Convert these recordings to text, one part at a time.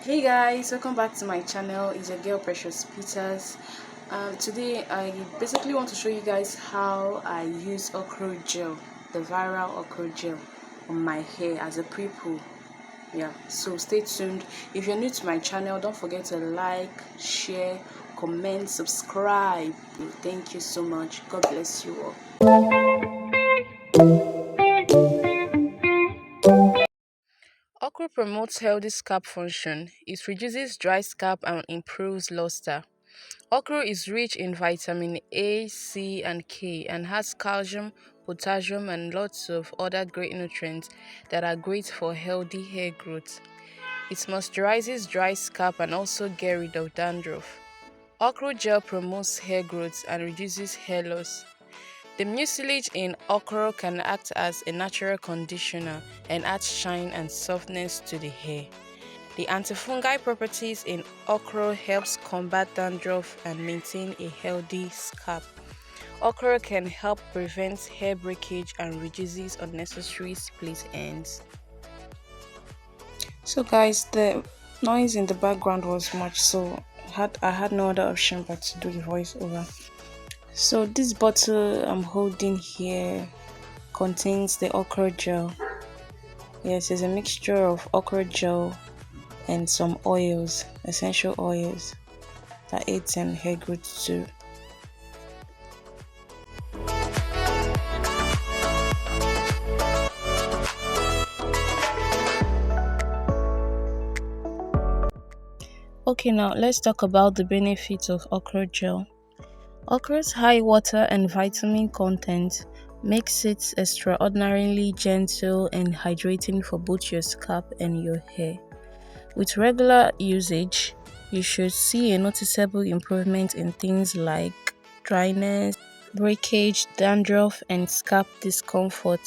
Hey guys, welcome back to my channel. It's your girl Precious Peters. Today I basically want to show you guys how I use okra gel, the viral okra gel, on my hair as a pre-poo. Yeah, so stay tuned. If you're new to my channel, don't forget to like, share, comment, subscribe. Thank you so much. God bless you all. Okra promotes healthy scalp function. It reduces dry scalp and improves luster. Okra is rich in vitamin A, C, and K and has calcium, potassium, and lots of other great nutrients that are great for healthy hair growth. It moisturizes dry scalp and also gets rid of dandruff. Okra gel promotes hair growth and reduces hair loss. The mucilage in okra can act as a natural conditioner and adds shine and softness to the hair. The antifungal properties in okra helps combat dandruff and maintain a healthy scalp. Okra can help prevent hair breakage and reduces unnecessary split ends. So guys, the noise in the background was much, so I had no other option but to do the voiceover. So this bottle I'm holding here contains the okra gel. Yes, it's a mixture of okra gel and some oils, essential oils that aids in hair growth too. Okay, now let's talk about the benefits of okra gel. Okra's high water and vitamin content makes it extraordinarily gentle and hydrating for both your scalp and your hair. With regular usage, you should see a noticeable improvement in things like dryness, breakage, dandruff, and scalp discomfort.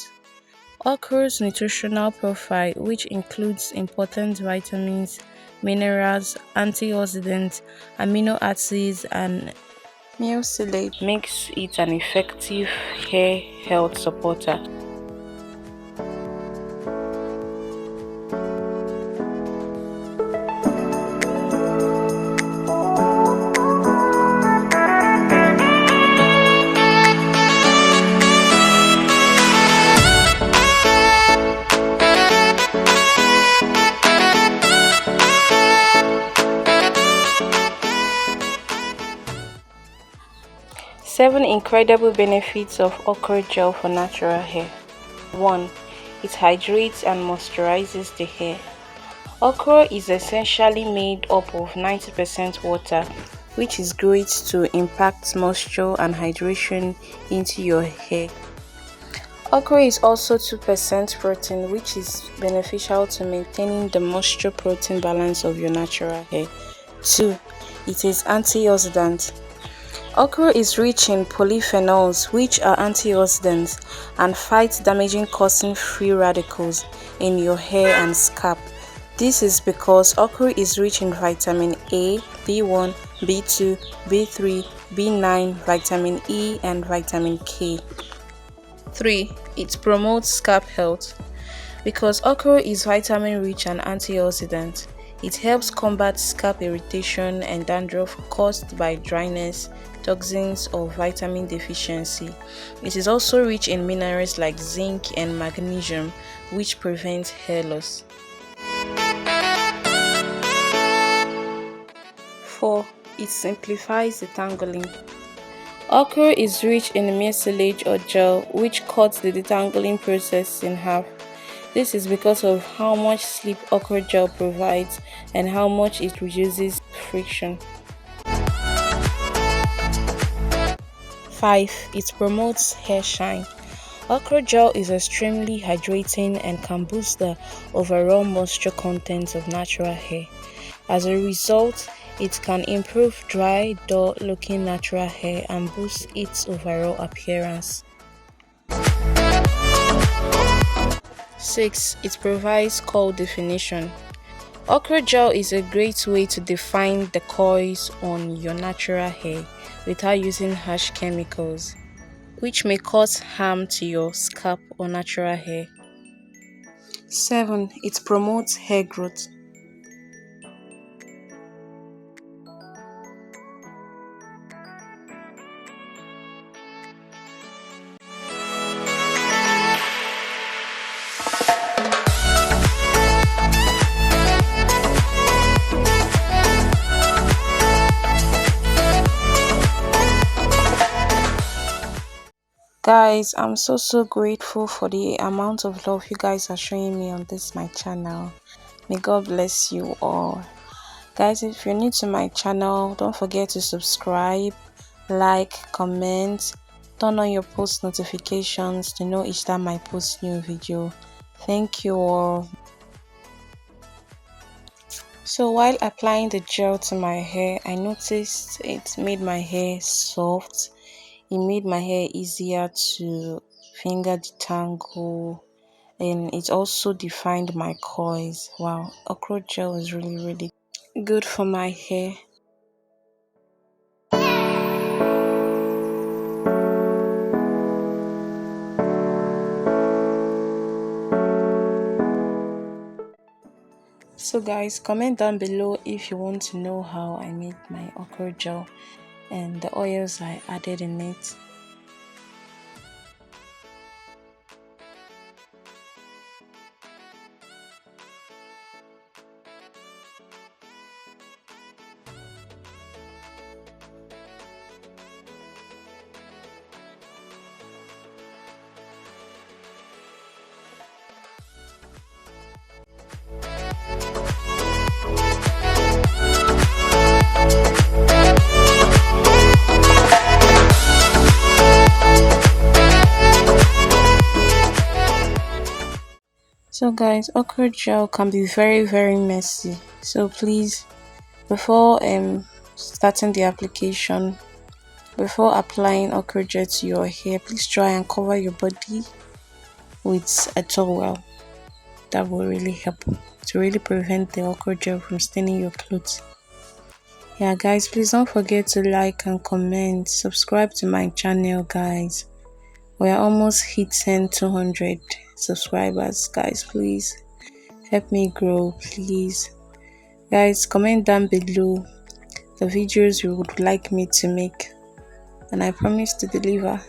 Okra's nutritional profile, which includes important vitamins, minerals, antioxidants, amino acids, and mucilage, makes it an effective hair health supporter. 7 incredible benefits of okra gel for natural hair. 1. It hydrates and moisturizes the hair. Okra is essentially made up of 90% water, which is great to impact moisture and hydration into your hair. Okra is also 2% protein, which is beneficial to maintaining the moisture protein balance of your natural hair. 2. It is antioxidant. Okra is rich in polyphenols, which are antioxidants and fight damaging causing free radicals in your hair and scalp. This is because okra is rich in vitamin A, B1, B2, B3, B9, vitamin E, and vitamin K. 3. It promotes scalp health. Because okra is vitamin rich and antioxidant, it helps combat scalp irritation and dandruff caused by dryness, toxins, or vitamin deficiency. It is also rich in minerals like zinc and magnesium, which prevent hair loss. 4. It simplifies detangling. Okra is rich in mucilage or gel, which cuts the detangling process in half. This is because of how much slip okra gel provides and how much it reduces friction. 5. It promotes hair shine. Okra gel is extremely hydrating and can boost the overall moisture content of natural hair. As a result, it can improve dry, dull-looking natural hair and boost its overall appearance. 6. It provides curl definition. Okra gel is a great way to define the coils on your natural hair without using harsh chemicals, which may cause harm to your scalp or natural hair. 7. It promotes hair growth. Guys, I'm so grateful for the amount of love you guys are showing me on this my channel. May God bless you all. Guys, if you're new to my channel, don't forget to subscribe, like, comment, turn on your post notifications to know each time I post new video. Thank you all. So while applying the gel to my hair, I noticed it made my hair soft. It made my hair easier to finger detangle, and it also defined my coils. Wow, okra gel is really good for my hair. So guys, comment down below if you want to know how I made my okra gel and the oils I added in it. So guys, okra gel can be very messy. So please, before starting the application, before applying okra gel to your hair, please try and cover your body with a towel. That will really help to really prevent the okra gel from staining your clothes. Yeah guys, please don't forget to like and comment, subscribe to my channel guys. We are almost hitting 200 subscribers guys. Please help me grow, please. Guys, comment down below the videos you would like me to make, and I promise to deliver.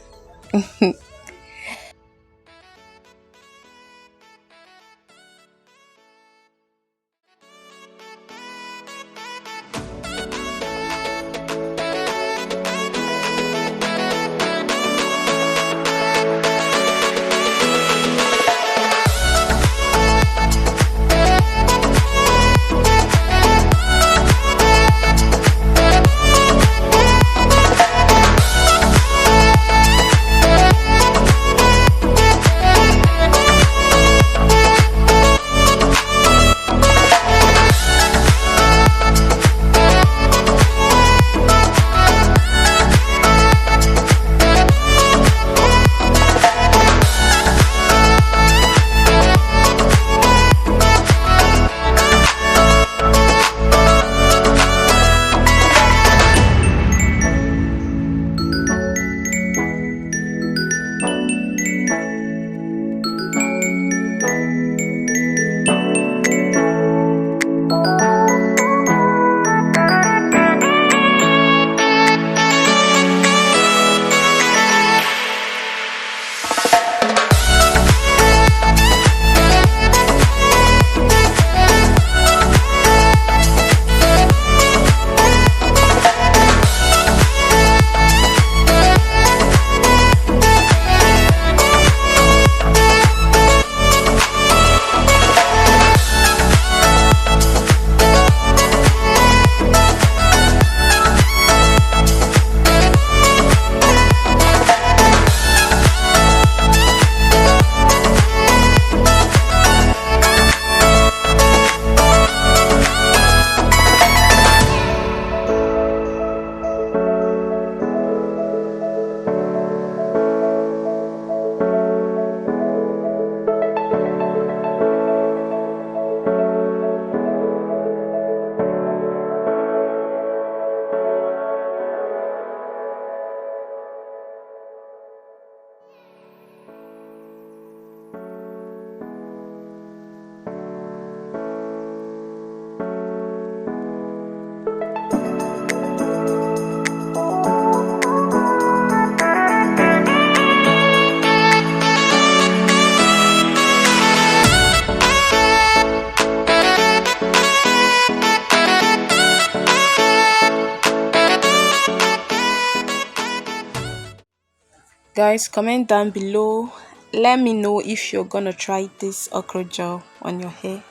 Guys, comment down below. Let me know if you're gonna try this okra gel on your hair,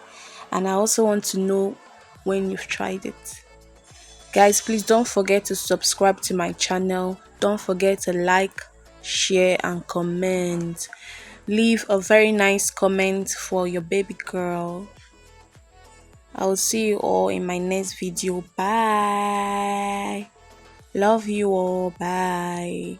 and I also want to know when you've tried it. Guys, please don't forget to subscribe to my channel. Don't forget to like, share, and comment. Leave a very nice comment for your baby girl. I will see you all in my next video. Bye. Love you all. Bye.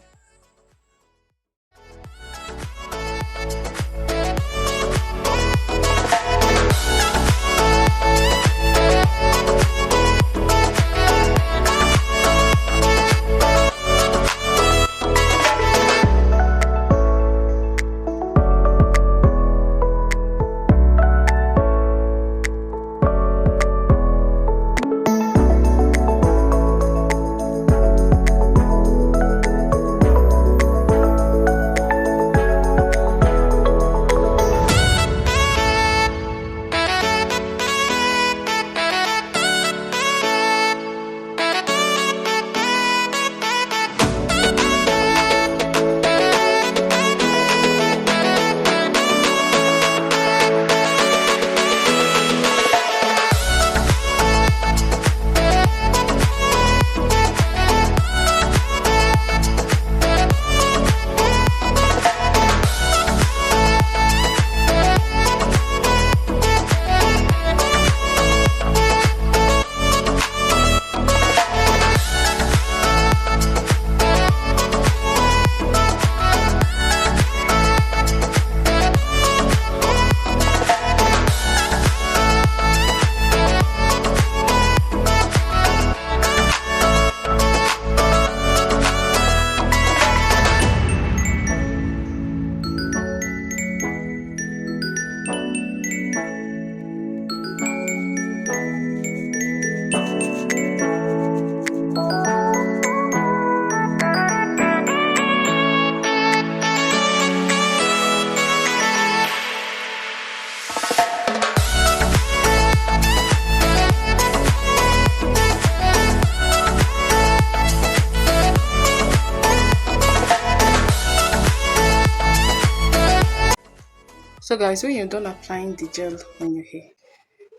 So guys, when you're done applying the gel on your hair,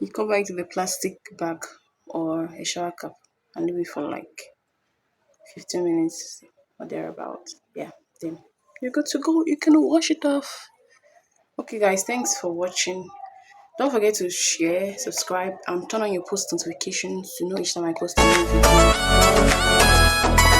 you cover it with a plastic bag or a shower cap and leave it for like 15 minutes or thereabout. Yeah, then you're good to go. You can wash it off. Okay guys, thanks for watching. Don't forget to share, subscribe, and turn on your post notifications to know each time I post a new video. Bye.